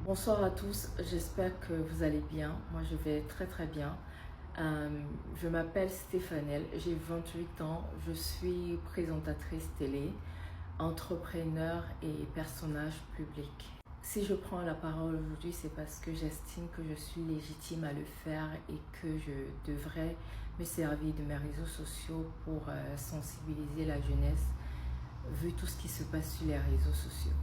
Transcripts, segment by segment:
Bonsoir à tous, j'espère que vous allez bien. Moi, je vais très très bien. Je m'appelle Stéphanelle, j'ai 28 ans, je suis présentatrice télé, entrepreneur et personnage public. Si je prends la parole aujourd'hui, c'est parce que j'estime que je suis légitime à le faire et que je devrais me servir de mes réseaux sociaux pour sensibiliser la jeunesse, vu tout ce qui se passe sur les réseaux sociaux.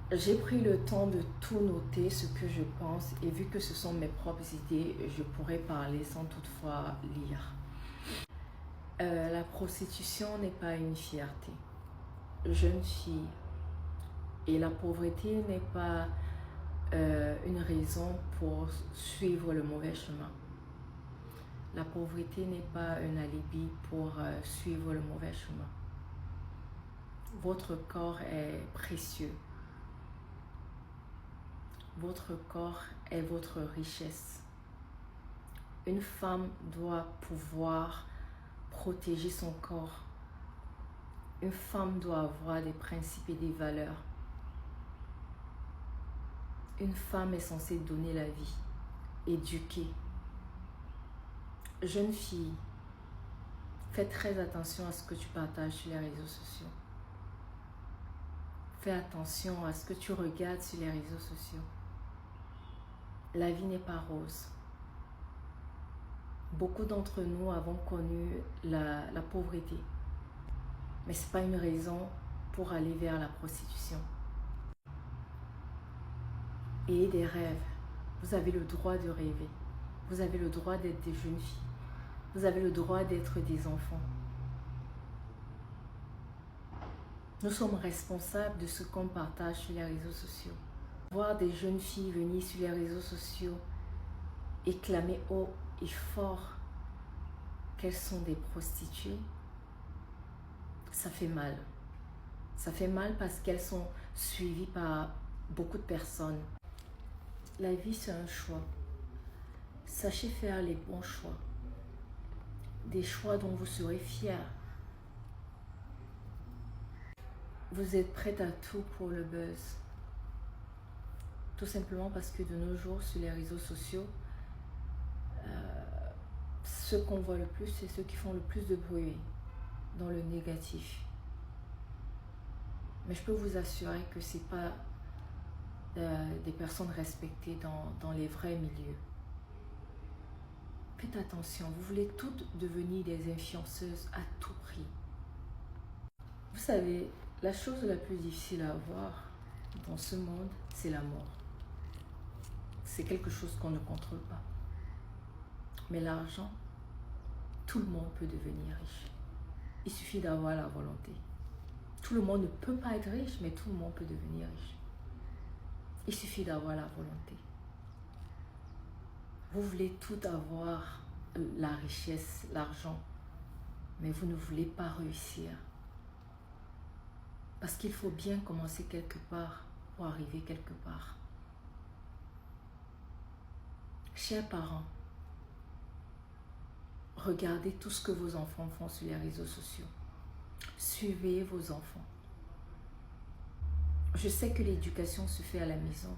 J'ai pris le temps de tout noter ce que je pense et vu que ce sont mes propres idées, je pourrais parler sans toutefois lire. La prostitution n'est pas une fierté. Jeune fille, et la pauvreté n'est pas une raison pour suivre le mauvais chemin. La pauvreté n'est pas un alibi pour suivre le mauvais chemin. Votre corps est précieux. Votre corps est votre richesse. Une femme doit pouvoir protéger son corps. Une femme doit avoir des principes et des valeurs. Une femme est censée donner la vie, éduquer. Jeune fille, fais très attention à ce que tu partages sur les réseaux sociaux. Fais attention à ce que tu regardes sur les réseaux sociaux. La vie n'est pas rose. Beaucoup d'entre nous avons connu la pauvreté. Mais ce n'est pas une raison pour aller vers la prostitution. Ayez des rêves. Vous avez le droit de rêver. Vous avez le droit d'être des jeunes filles. Vous avez le droit d'être des enfants. Nous sommes responsables de ce qu'on partage sur les réseaux sociaux. Voir des jeunes filles venir sur les réseaux sociaux et clamer haut et fort qu'elles sont des prostituées, ça fait mal. Ça fait mal parce qu'elles sont suivies par beaucoup de personnes. La vie, c'est un choix. Sachez faire les bons choix. Des choix dont vous serez fiers. Vous êtes prête à tout pour le buzz. Tout simplement parce que de nos jours, sur les réseaux sociaux, ceux qu'on voit le plus, c'est ceux qui font le plus de bruit dans le négatif. Mais je peux vous assurer que ce n'est pas des personnes respectées dans les vrais milieux. Faites attention, vous voulez toutes devenir des influenceuses à tout prix. Vous savez, la chose la plus difficile à avoir dans ce monde, c'est la mort. C'est quelque chose qu'on ne contrôle pas. Mais l'argent, tout le monde peut devenir riche. Il suffit d'avoir la volonté. Tout le monde ne peut pas être riche, mais tout le monde peut devenir riche. Il suffit d'avoir la volonté. Vous voulez tout avoir, la richesse, l'argent, mais vous ne voulez pas réussir. Parce qu'il faut bien commencer quelque part pour arriver quelque part. Chers parents, regardez tout ce que vos enfants font sur les réseaux sociaux. Suivez vos enfants. Je sais que l'éducation se fait à la maison,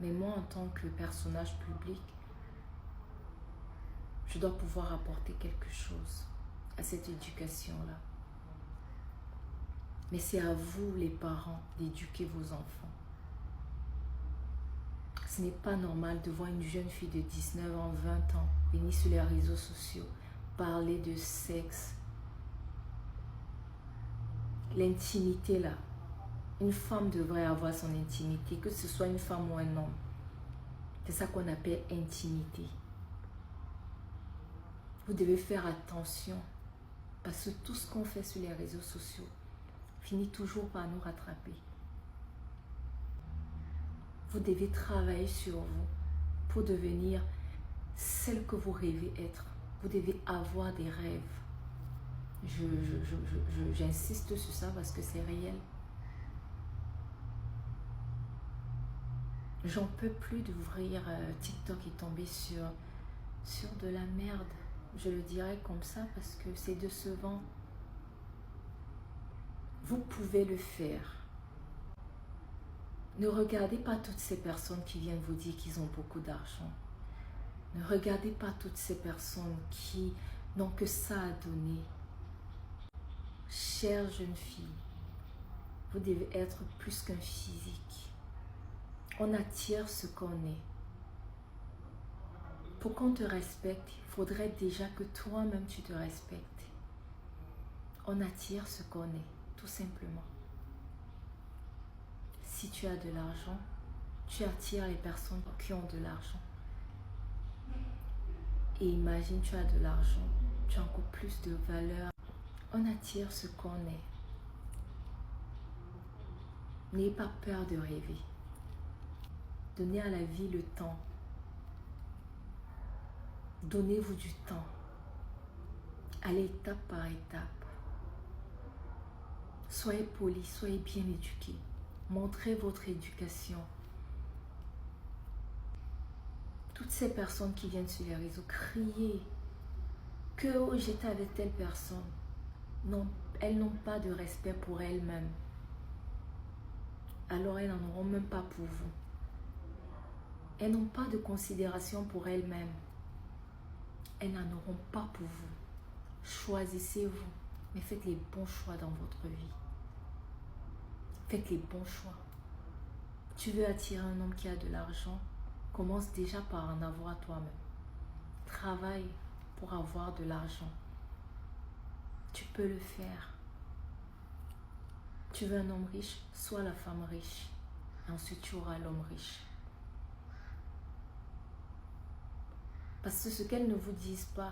mais moi, en tant que personnage public, je dois pouvoir apporter quelque chose à cette éducation-là. Mais c'est à vous, les parents, d'éduquer vos enfants. Ce n'est pas normal de voir une jeune fille de 19 ans, 20 ans venir sur les réseaux sociaux, parler de sexe. L'intimité là. Une femme devrait avoir son intimité, que ce soit une femme ou un homme. C'est ça qu'on appelle intimité. Vous devez faire attention parce que tout ce qu'on fait sur les réseaux sociaux finit toujours par nous rattraper. Vous devez travailler sur vous pour devenir celle que vous rêvez être. Vous devez avoir des rêves. J'insiste sur ça parce que c'est réel. J'en peux plus d'ouvrir TikTok et tomber sur de la merde. Je le dirais comme ça parce que c'est décevant. Vous pouvez le faire. Ne regardez pas toutes ces personnes qui viennent vous dire qu'ils ont beaucoup d'argent. Ne regardez pas toutes ces personnes qui n'ont que ça à donner. Chère jeune fille, vous devez être plus qu'un physique. On attire ce qu'on est. Pour qu'on te respecte, il faudrait déjà que toi-même tu te respectes. On attire ce qu'on est, tout simplement. Si tu as de l'argent, tu attires les personnes qui ont de l'argent. Et imagine, tu as de l'argent, tu as encore plus de valeur. On attire ce qu'on est. N'ayez pas peur de rêver. Donnez à la vie le temps. Donnez-vous du temps. Allez étape par étape. Soyez poli, soyez bien éduqué. Montrez votre éducation. Toutes ces personnes qui viennent sur les réseaux, crier que oh, j'étais avec telle personne. Non, elles n'ont pas de respect pour elles-mêmes. Alors elles n'en auront même pas pour vous. Elles n'ont pas de considération pour elles-mêmes. Elles n'en auront pas pour vous. Choisissez-vous, mais faites les bons choix dans votre vie. Faites les bons choix. Tu veux attirer un homme qui a de l'argent? Commence déjà par en avoir toi-même. Travaille pour avoir de l'argent. Tu peux le faire. Tu veux un homme riche? Sois la femme riche. Et ensuite, tu auras l'homme riche. Parce que ce qu'elles ne vous disent pas,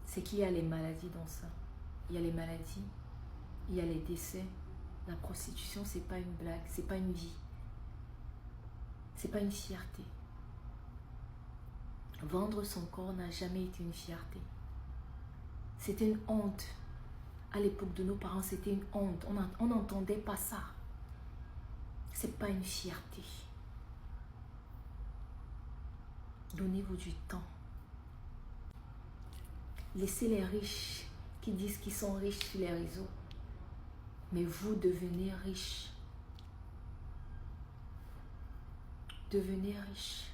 c'est qu'il y a les maladies dans ça. Il y a les maladies, il y a les décès. La prostitution, c'est pas une blague, c'est pas une vie. C'est pas une fierté. Vendre son corps n'a jamais été une fierté. C'était une honte. À l'époque de nos parents, c'était une honte. On n'entendait pas ça. C'est pas une fierté. Donnez-vous du temps. Laissez les riches qui disent qu'ils sont riches sur les réseaux. Mais vous devenez riche. Devenez riche.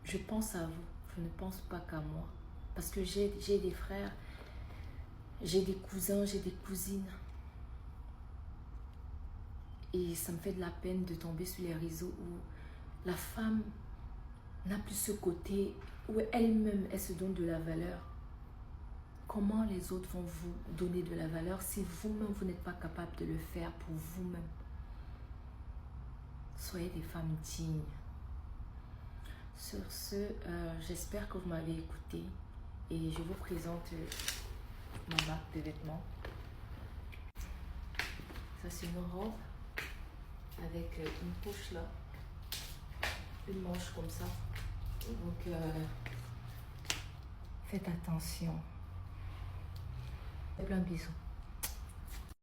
Je pense à vous. Je ne pense pas qu'à moi. Parce que j'ai des frères, j'ai des cousins, j'ai des cousines. Et ça me fait de la peine de tomber sur les réseaux où la femme n'a plus ce côté où elle-même, elle se donne de la valeur. Comment les autres vont vous donner de la valeur si vous-même, vous n'êtes pas capable de le faire pour vous-même? Soyez des femmes dignes. Sur ce, j'espère que vous m'avez écouté et je vous présente ma marque de vêtements. Ça, c'est une robe avec une poche là, une manche comme ça. Donc, faites attention. Plein de bisous.